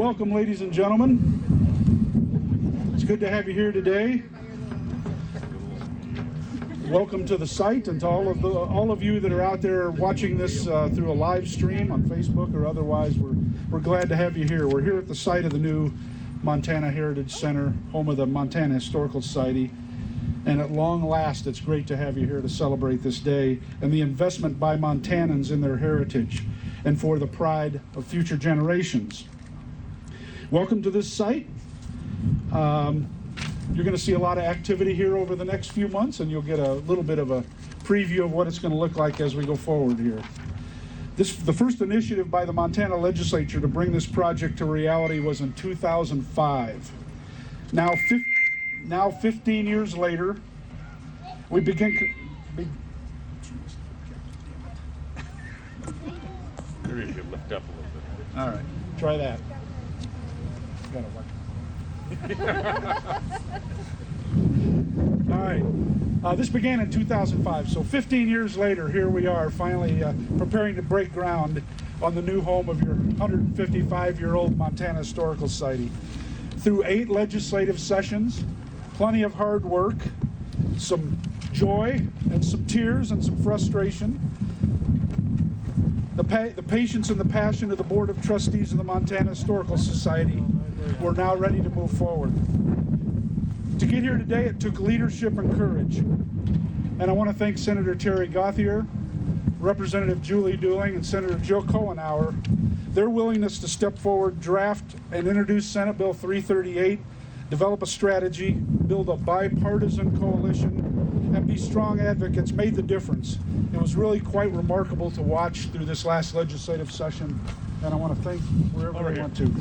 Welcome, ladies and gentlemen. It's good to have you here today. Welcome to the site, and to all of you that are out there watching this through a live stream on Facebook or otherwise. We're glad to have you here. We're here at the site of the new Montana Heritage Center, home of the Montana Historical Society. And at long last, it's great to have you here to celebrate this day and the investment by Montanans in their heritage and for the pride of future generations. Welcome to this site. You're going to see a lot of activity here over the next few months, and you'll get a little bit of a preview of what it's going to look like as we go forward here. The first initiative by the Montana legislature to bring this project to reality was in 2005. Now 15 years later, we begin... Maybe you could lift up a little bit. All right, try that. All right, this began in 2005, so 15 years later, here we are finally preparing to break ground on the new home of your 155-year-old Montana Historical Society. Through 8 legislative sessions, plenty of hard work, some joy and some tears and some frustration, the patience and the passion of the Board of Trustees of the Montana Historical Society, we're now ready to move forward. To get here today, it took leadership and courage. And I want to thank Senator Terry Gauthier, Representative Julie Dooling, and Senator Joe Cohenauer. Their willingness to step forward, draft, and introduce Senate Bill 338, develop a strategy, build a bipartisan coalition, and be strong advocates made the difference. It was really quite remarkable to watch through this last legislative session, and I want to thank wherever I want to.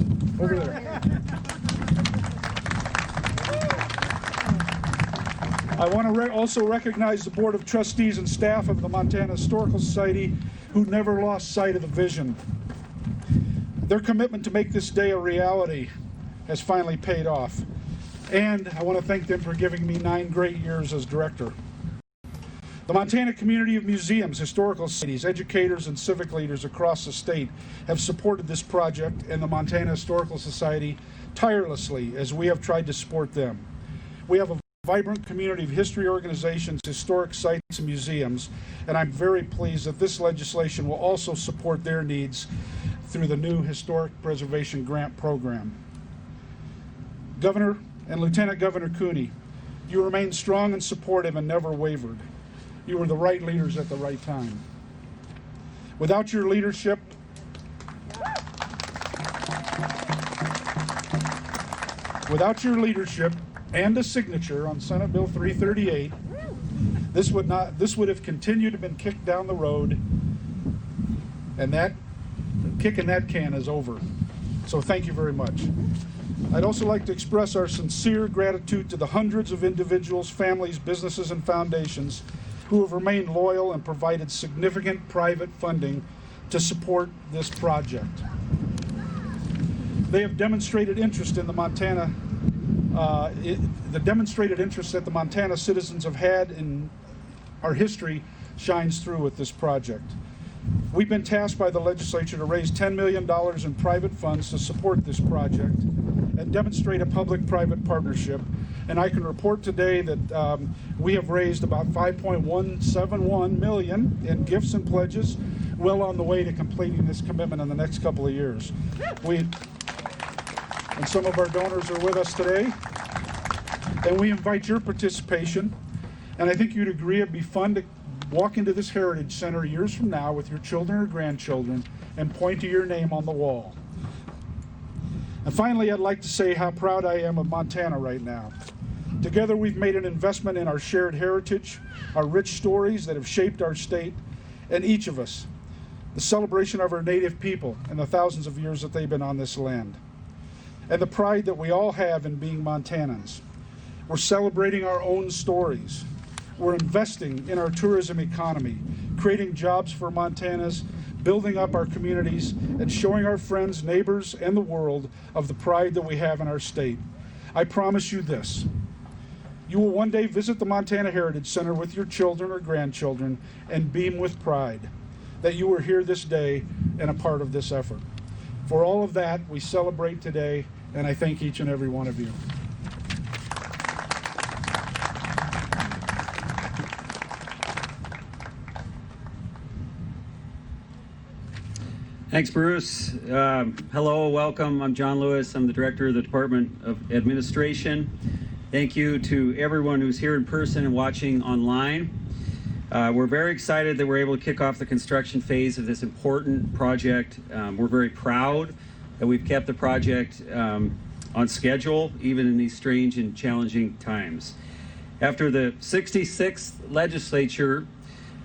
Over there. I want to also recognize the Board of Trustees and staff of the Montana Historical Society who never lost sight of the vision. Their commitment to make this day a reality has finally paid off. And I want to thank them for giving me 9 great years as director. The Montana community of museums, historical societies, educators, and civic leaders across the state have supported this project and the Montana Historical Society tirelessly as we have tried to support them. We have a vibrant community of history organizations, historic sites, and museums, and I'm very pleased that this legislation will also support their needs through the new Historic Preservation Grant Program. Governor and Lieutenant Governor Cooney, you remained strong and supportive and never wavered. You were the right leaders at the right time. Without your leadership, and a signature on Senate Bill 338, this would have continued to been kicked down the road, and that kicking that can is over. So thank you very much. I'd also like to express our sincere gratitude to the hundreds of individuals, families, businesses, and foundations who have remained loyal and provided significant private funding to support this project. They have demonstrated interest in the Montana, the demonstrated interest that the Montana citizens have had in our history shines through with this project. We've been tasked by the legislature to raise $10 million in private funds to support this project and demonstrate a public-private partnership. And I can report today that we have raised about $5.171 million in gifts and pledges, well on the way to completing this commitment in the next couple of years. And some of our donors are with us today, and we invite your participation. And I think you'd agree it'd be fun to walk into this Heritage Center years from now with your children or grandchildren and point to your name on the wall. And finally, I'd like to say how proud I am of Montana right now. Together, we've made an investment in our shared heritage, our rich stories that have shaped our state, and each of us, the celebration of our native people and the thousands of years that they've been on this land, and the pride that we all have in being Montanans. We're celebrating our own stories. We're investing in our tourism economy, creating jobs for Montanans, building up our communities, and showing our friends, neighbors, and the world of the pride that we have in our state. I promise you this: you will one day visit the Montana Heritage Center with your children or grandchildren and beam with pride that you were here this day and a part of this effort. For all of that, we celebrate today, and I thank each and every one of you. Thanks, Bruce. Hello, welcome. I'm John Lewis. I'm the Director of the Department of Administration. Thank you to everyone who's here in person and watching online. We're very excited that we're able to kick off the construction phase of this important project. We're very proud that we've kept the project on schedule, even in these strange and challenging times. After the 66th legislature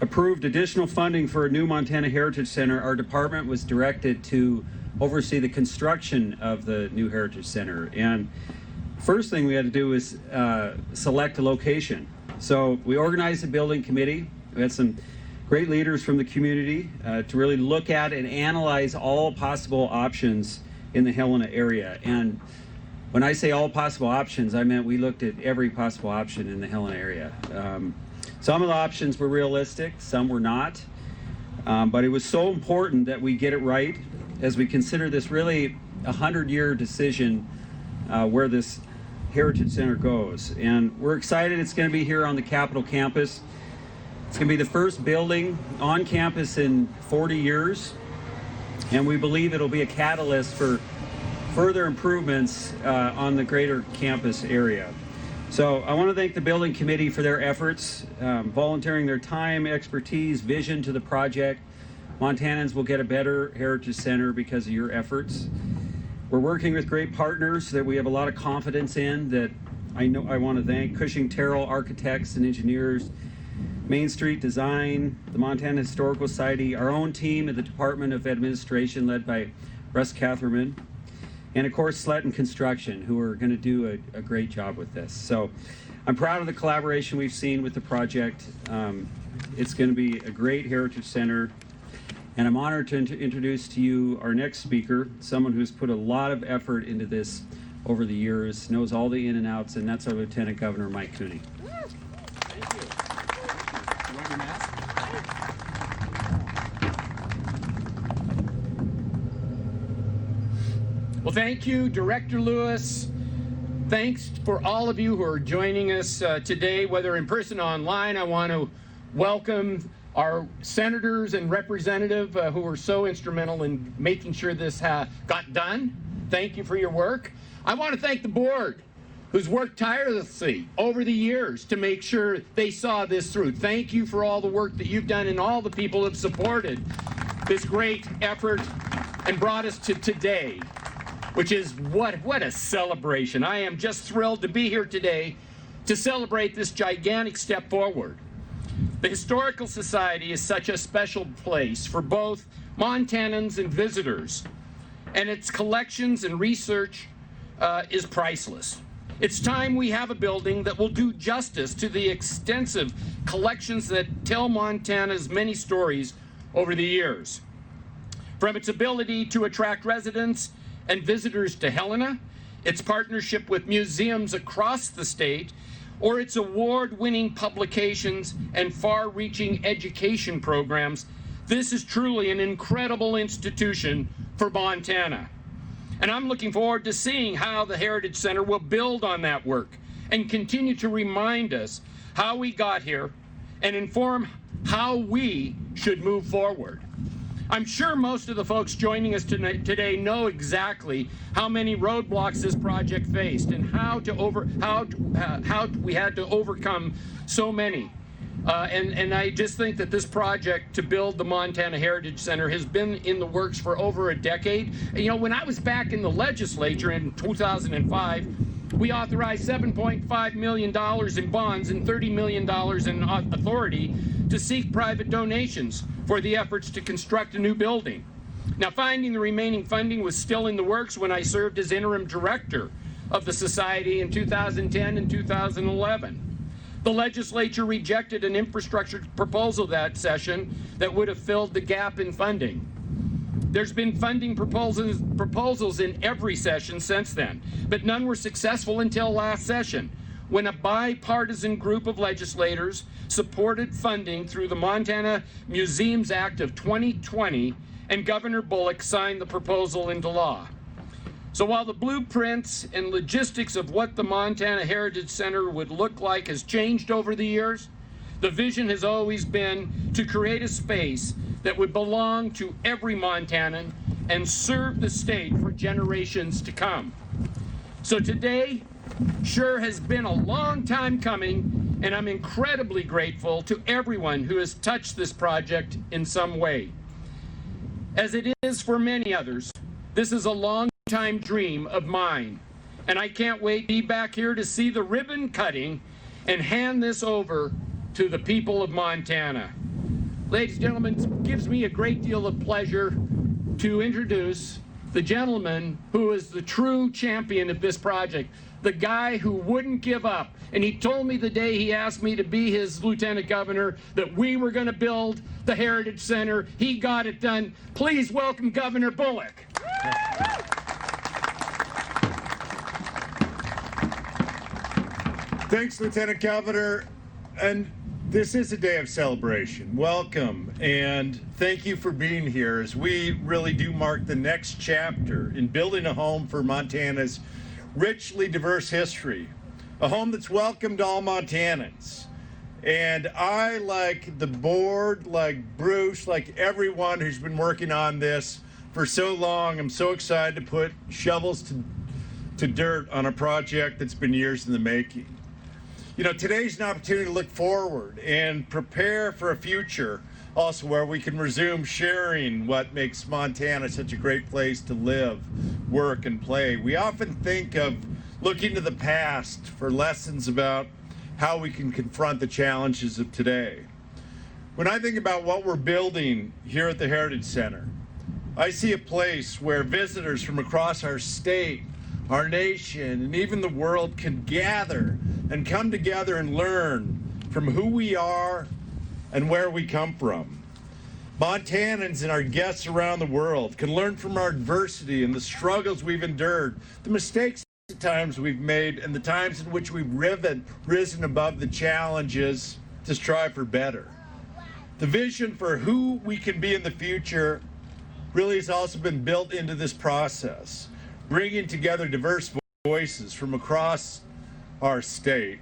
approved additional funding for a new Montana Heritage Center, our department was directed to oversee the construction of the new Heritage Center. And first thing we had to do was select a location. So we organized a building committee. We had some great leaders from the community to really look at and analyze all possible options in the Helena area. And when I say all possible options, I meant we looked at every possible option in the Helena area. Some of the options were realistic, some were not. But it was so important that we get it right as we consider this really a 100-year decision where this Heritage Center goes. And we're excited it's going to be here on the Capitol campus. It's going to be the first building on campus in 40 years. And we believe it'll be a catalyst for further improvements on the greater campus area. So I want to thank the building committee for their efforts, volunteering their time, expertise, vision to the project. Montanans will get a better Heritage Center because of your efforts. We're working with great partners that we have a lot of confidence in that I want to thank: Cushing Terrell Architects and Engineers, Main Street Design, the Montana Historical Society, our own team at the Department of Administration led by Russ Catherman, and of course Sletton Construction, who are going to do a great job with this. So I'm proud of the collaboration we've seen with the project. It's going to be a great Heritage Center, and I'm honored to introduce to you our next speaker, someone who's put a lot of effort into this over the years, knows all the in and outs, and that's our Lieutenant Governor, Mike Cooney. Thank you. You want your mask? Well, thank you, Director Lewis. Thanks for all of you who are joining us today, whether in person or online. I want to welcome our senators and representative who were so instrumental in making sure this got done. Thank you for your work. I want to thank the board, who's worked tirelessly over the years to make sure they saw this through. Thank you for all the work that you've done and all the people who have supported this great effort and brought us to today, which is what a celebration. I am just thrilled to be here today to celebrate this gigantic step forward. The Historical Society is such a special place for both Montanans and visitors, and its collections and research is priceless. It's time we have a building that will do justice to the extensive collections that tell Montana's many stories over the years. From its ability to attract residents and visitors to Helena, its partnership with museums across the state, or its award-winning publications and far-reaching education programs, this is truly an incredible institution for Montana. And I'm looking forward to seeing how the Heritage Center will build on that work and continue to remind us how we got here and inform how we should move forward. I'm sure most of the folks joining us today know exactly how many roadblocks this project faced and how we had to overcome so many. And I just think that this project to build the Montana Heritage Center has been in the works for over a decade. You know, when I was back in the legislature in 2005, we authorized $7.5 million in bonds and $30 million in authority to seek private donations for the efforts to construct a new building. Now, finding the remaining funding was still in the works when I served as interim director of the Society in 2010 and 2011. The legislature rejected an infrastructure proposal that session that would have filled the gap in funding. There's been funding proposals in every session since then, but none were successful until last session, when a bipartisan group of legislators supported funding through the Montana Museums Act of 2020 and Governor Bullock signed the proposal into law. So while the blueprints and logistics of what the Montana Heritage Center would look like has changed over the years, the vision has always been to create a space that would belong to every Montanan and serve the state for generations to come. So today sure has been a long time coming, and I'm incredibly grateful to everyone who has touched this project in some way. As it is for many others, this is a long-time dream of mine, and I can't wait to be back here to see the ribbon cutting and hand this over to the people of Montana. Ladies and gentlemen, it gives me a great deal of pleasure to introduce the gentleman who is the true champion of this project, the guy who wouldn't give up. And he told me the day he asked me to be his lieutenant governor that we were going to build the Heritage Center. He got it done. Please welcome Governor Bullock. Thanks, Lieutenant Governor. And this is a day of celebration. Welcome, and thank you for being here as we really do mark the next chapter in building a home for Montana's richly diverse history, a home that's welcomed all Montanans. And I, like the board, like Bruce, like everyone who's been working on this for so long, I'm so excited to put shovels to dirt on a project that's been years in the making. You know, today's an opportunity to look forward and prepare for a future also where we can resume sharing what makes Montana such a great place to live, work, and play. We often think of looking to the past for lessons about how we can confront the challenges of today. When I think about what we're building here at the Heritage Center, I see a place where visitors from across our state, our nation, and even the world can gather and come together and learn from who we are and where we come from. Montanans and our guests around the world can learn from our adversity and the struggles we've endured, the mistakes at times we've made, and the times in which we've risen above the challenges to strive for better. The vision for who we can be in the future really has also been built into this process, bringing together diverse voices from across our state,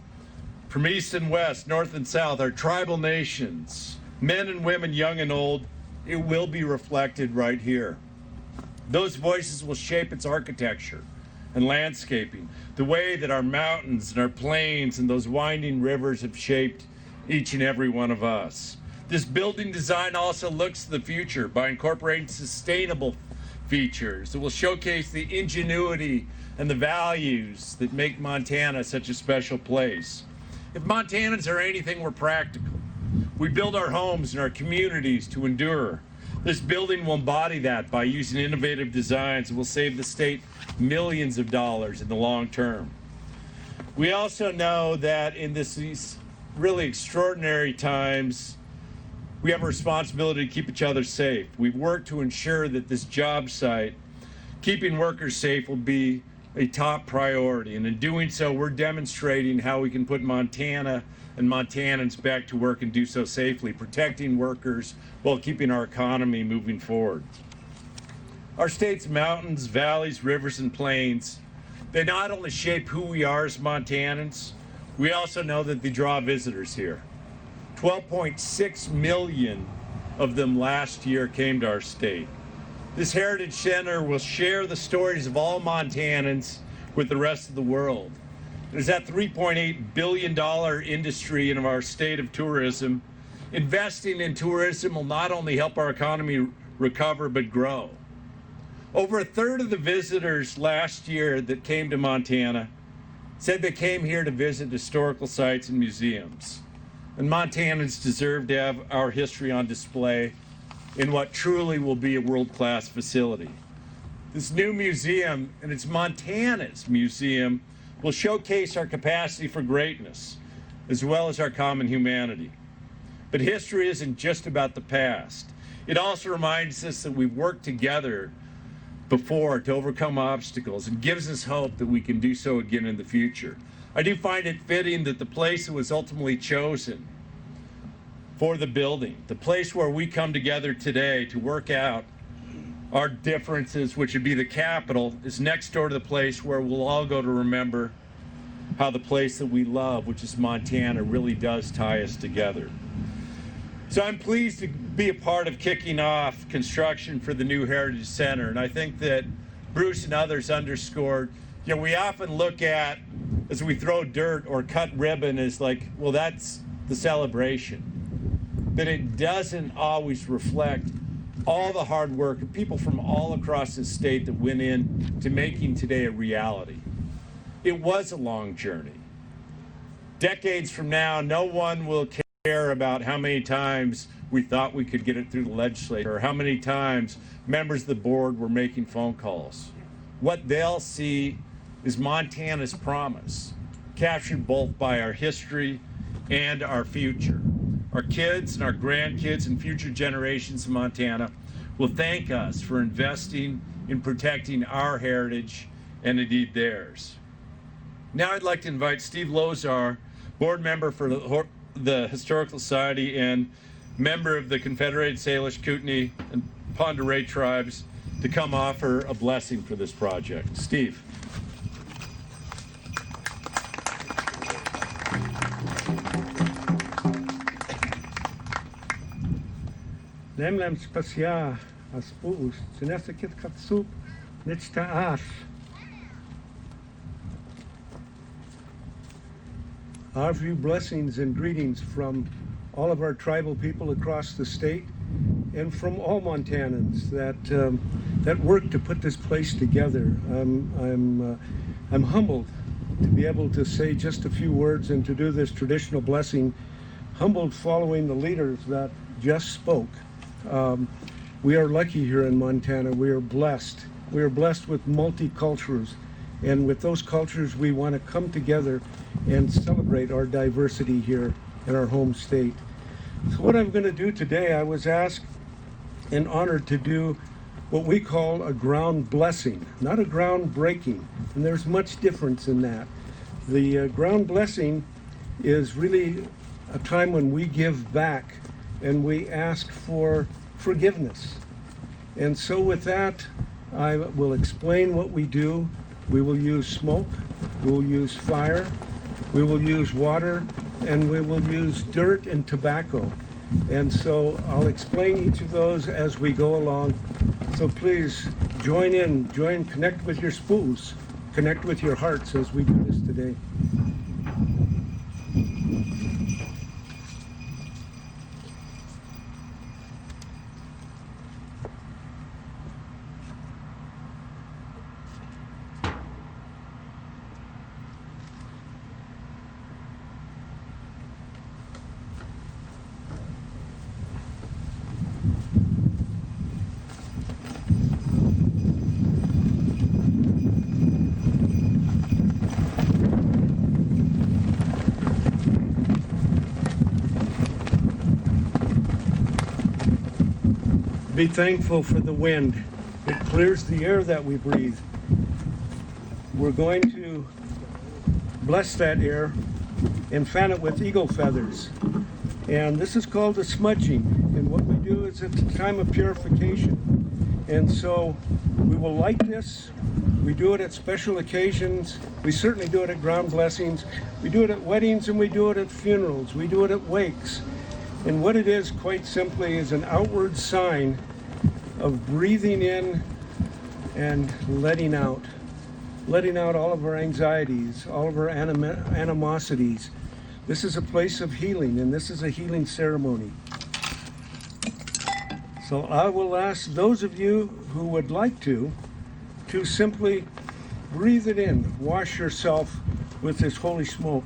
from east and west, north and south, our tribal nations, men and women, young and old. It will be reflected right here. Those voices will shape its architecture and landscaping, the way that our mountains and our plains and those winding rivers have shaped each and every one of us. This building design also looks to the future by incorporating sustainable features that will showcase the ingenuity and the values that make Montana such a special place. If Montanans are anything, we're practical. We build our homes and our communities to endure. This building will embody that by using innovative designs that will save the state millions of dollars in the long term. We also know that in these really extraordinary times, we have a responsibility to keep each other safe. We've worked to ensure that this job site, keeping workers safe, will be a top priority. And in doing so, we're demonstrating how we can put Montana and Montanans back to work and do so safely, protecting workers while keeping our economy moving forward. Our state's mountains, valleys, rivers, and plains, they not only shape who we are as Montanans, we also know that they draw visitors here. 12.6 million of them last year came to our state. This Heritage Center will share the stories of all Montanans with the rest of the world. There's that $3.8 billion industry in our state of tourism. Investing in tourism will not only help our economy recover, but grow. Over a third of the visitors last year that came to Montana said they came here to visit historical sites and museums. And Montanans deserve to have our history on display in what truly will be a world-class facility. This new museum, and it's Montana's museum, will showcase our capacity for greatness, as well as our common humanity. But history isn't just about the past. It also reminds us that we've worked together before to overcome obstacles and gives us hope that we can do so again in the future. I do find it fitting that the place that was ultimately chosen for the building, the place where we come together today to work out our differences, which would be the Capitol, is next door to the place where we'll all go to remember how the place that we love, which is Montana, really does tie us together. So I'm pleased to be a part of kicking off construction for the new Heritage Center. And I think that Bruce and others underscored, we often look at, as we throw dirt or cut ribbon, as like, well, that's the celebration. But it doesn't always reflect all the hard work of people from all across the state that went in to making today a reality. It was a long journey. Decades from now, no one will care about how many times we thought we could get it through the legislature or how many times members of the board were making phone calls. What they'll see is Montana's promise, captured both by our history and our future. Our kids and our grandkids and future generations of Montana will thank us for investing in protecting our heritage and indeed theirs. Now I'd like to invite Steve Lozar, board member for the Historical Society and member of the Confederated Salish, Kootenai, and Pend Oreille tribes, to come offer a blessing for this project. Steve. Lemlem spacia aspus, sinesakit katsup, nichtaas. Our few blessings and greetings from all of our tribal people across the state and from all Montanans that work to put this place together. I'm humbled to be able to say just a few words and to do this traditional blessing, humbled following the leaders that just spoke. We are lucky here in Montana. We are blessed. We are blessed with multicultures, and with those cultures we want to come together and celebrate our diversity here in our home state. So what I'm going to do today, I was asked and honored to do what we call a ground blessing, not a ground breaking, and there's much difference in that. The ground blessing is really a time when we give back and we ask for forgiveness. And so with that, I will explain what we do. We will use smoke, we will use fire, we will use water, and we will use dirt and tobacco. And so I'll explain each of those as we go along. So please join in, connect with your spoos, connect with your hearts as we do this today. Be thankful for the wind. It clears the air that we breathe. We're going to bless that air and fan it with eagle feathers. And this is called a smudging. And what we do is it's a time of purification. And so we will light this. We do it at special occasions. We certainly do it at ground blessings. We do it at weddings and we do it at funerals. We do it at wakes. And what it is, quite simply, is an outward sign of breathing in and letting out all of our anxieties, all of our animosities. This is a place of healing, and this is a healing ceremony. So I will ask those of you who would like to simply breathe it in, wash yourself with this holy smoke.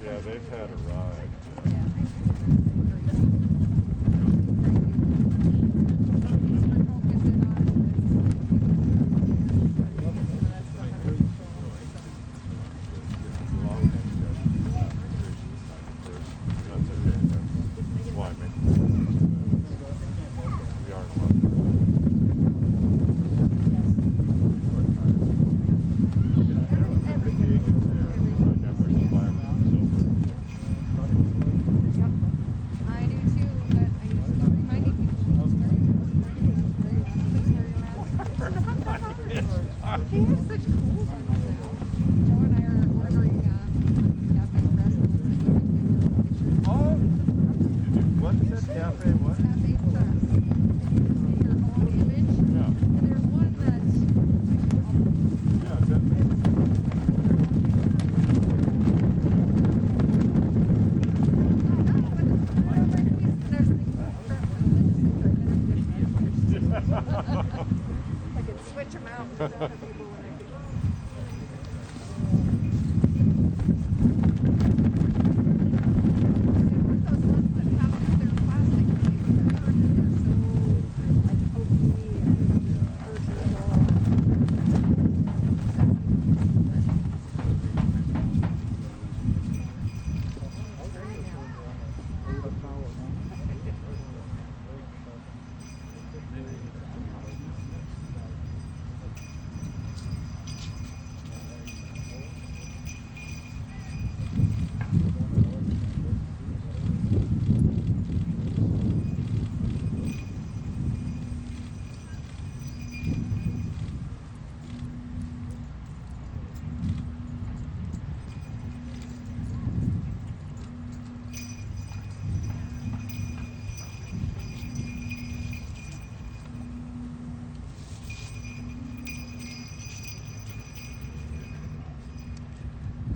Yeah, they've had a ride.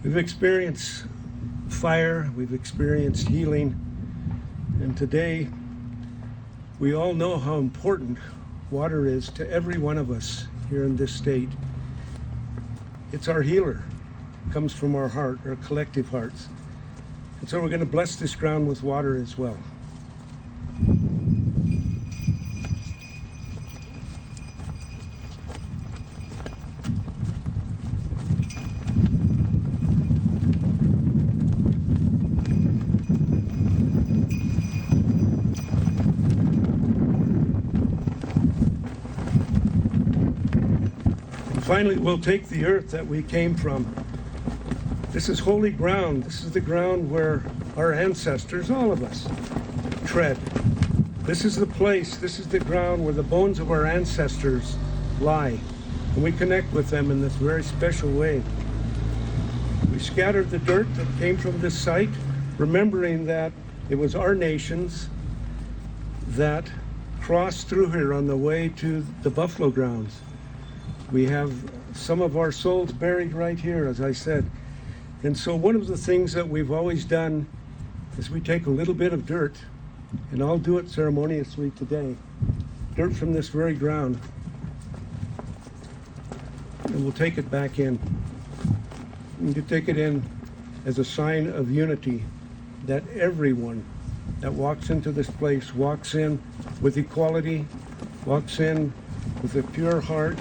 We've experienced fire, we've experienced healing, and today we all know how important water is to every one of us here in this state. It's our healer. It comes from our heart, our collective hearts. And so we're going to bless this ground with water as well. Finally, we'll take the earth that we came from. This is holy ground. This is the ground where our ancestors, all of us, tread. This is the place, this is the ground where the bones of our ancestors lie. And we connect with them in this very special way. We scattered the dirt that came from this site, remembering that it was our nations that crossed through here on the way to the buffalo grounds. We have some of our souls buried right here, as I said. And so one of the things that we've always done is we take a little bit of dirt, and I'll do it ceremoniously today, dirt from this very ground, and we'll take it back in. And you take it in as a sign of unity, that everyone that walks into this place walks in with equality, walks in with a pure heart,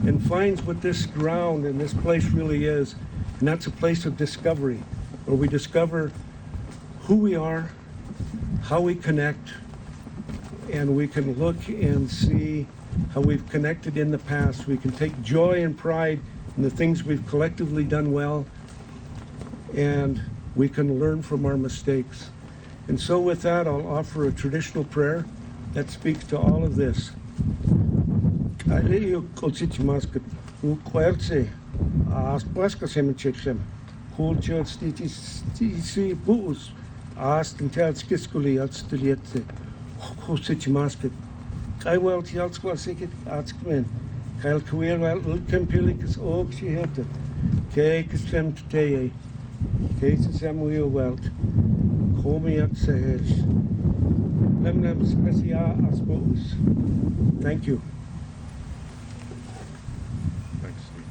and finds what this ground and this place really is. And that's a place of discovery, where we discover who we are, how we connect, and we can look and see how we've connected in the past. We can take joy and pride in the things we've collectively done well, and we can learn from our mistakes. And so with that, I'll offer a traditional prayer that speaks to all of this. Aleo kolsich masket ukwerse as plaska semchexem kulchot stiti bus as tintel skiskuli at stilietse kolsich masket kai wel tials kwasiket atskmen kail kwir wel ultempilikes og she hette ke kesem teye ke sem we welt Comiat Sehej. Lemnem Specia Aspos. Thank you. Thanks, Steve.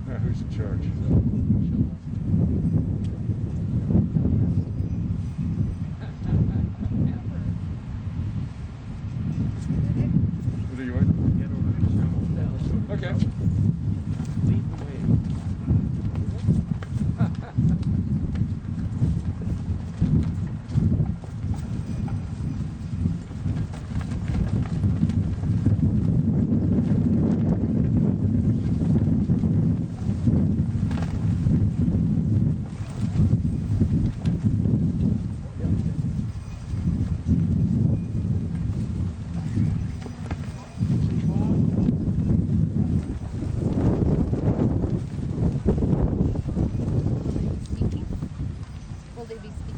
Now, who's in charge? What are you in? Okay. Speaking? Will they be speaking?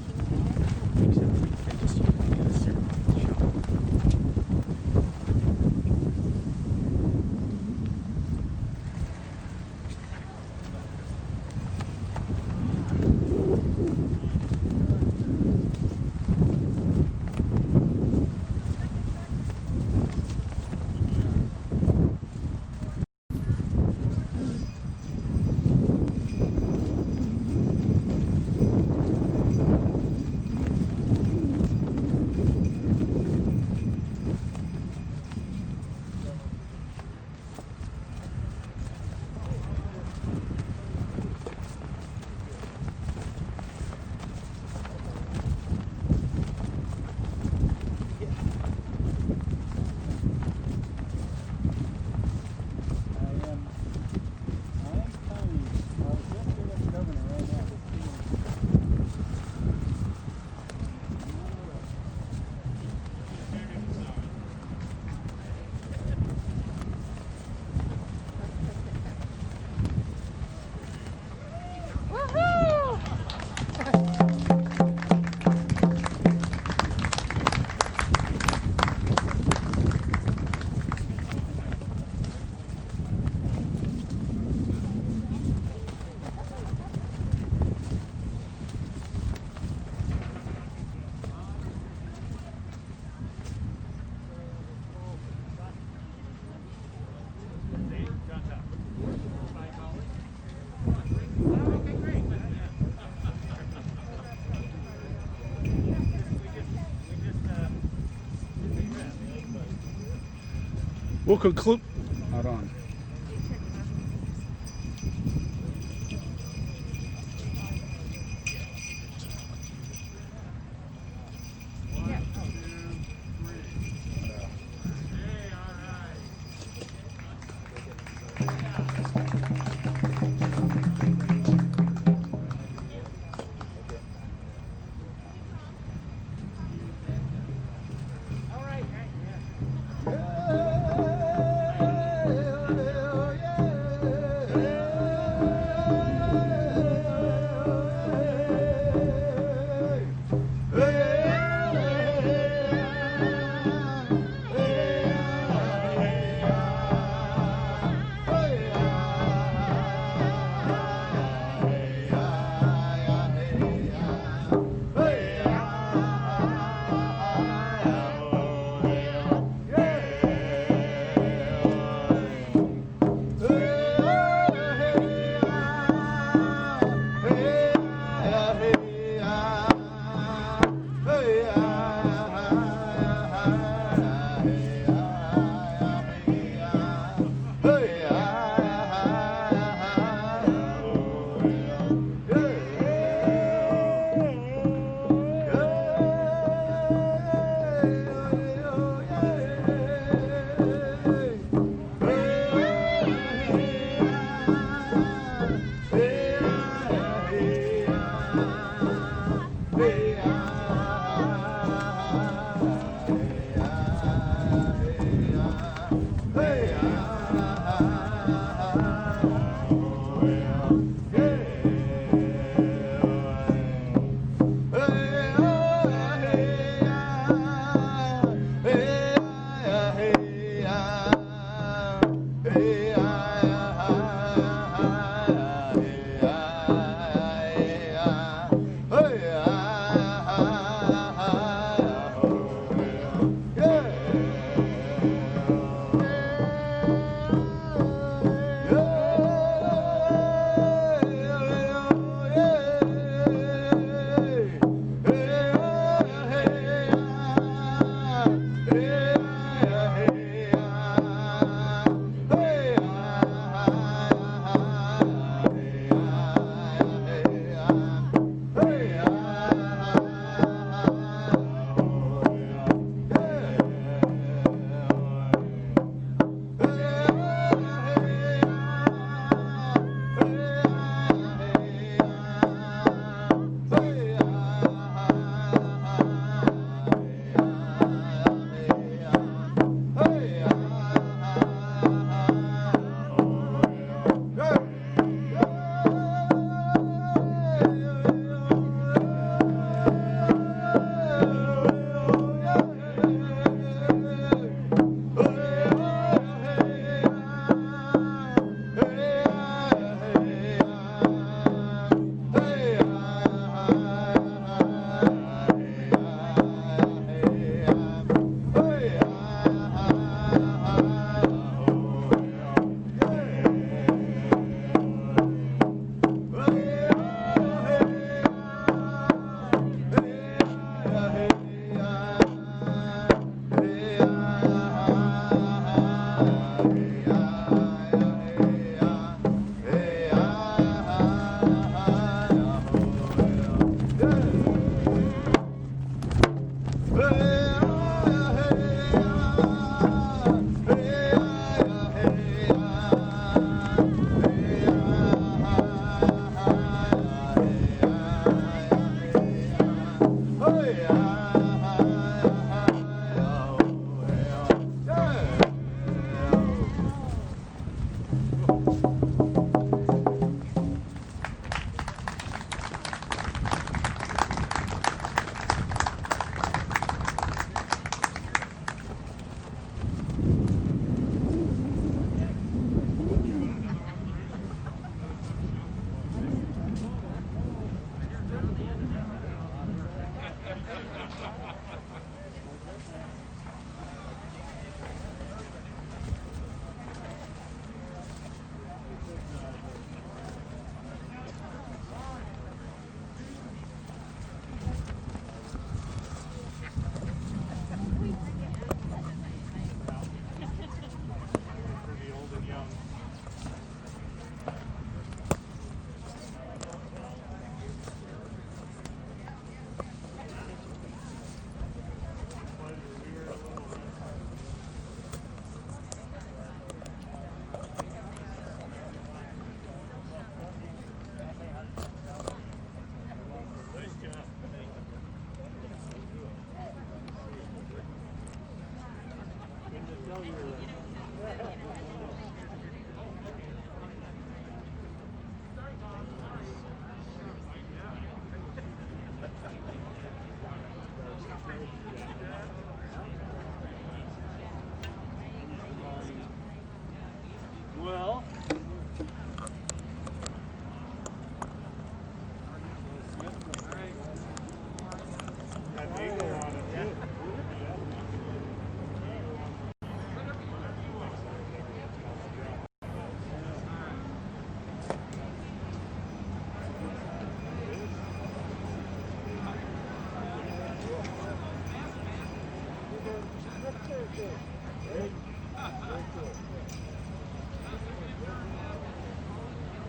We'll conclude. Hold on.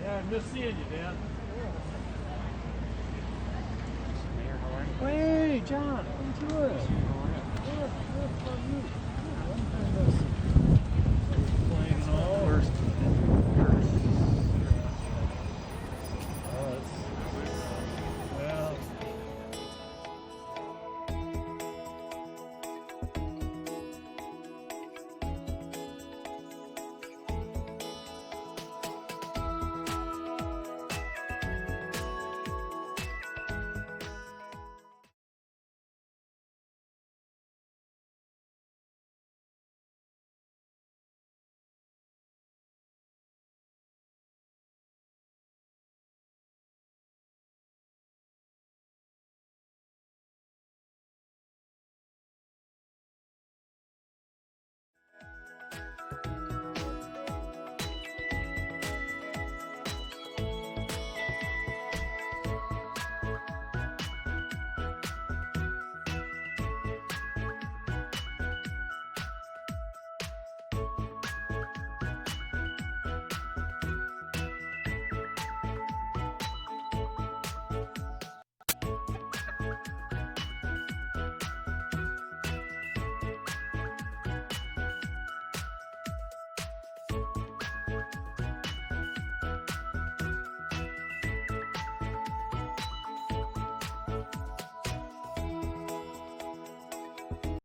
Yeah, I miss seeing you, Dan. Hey, John, how you doing? Good, good, how are you?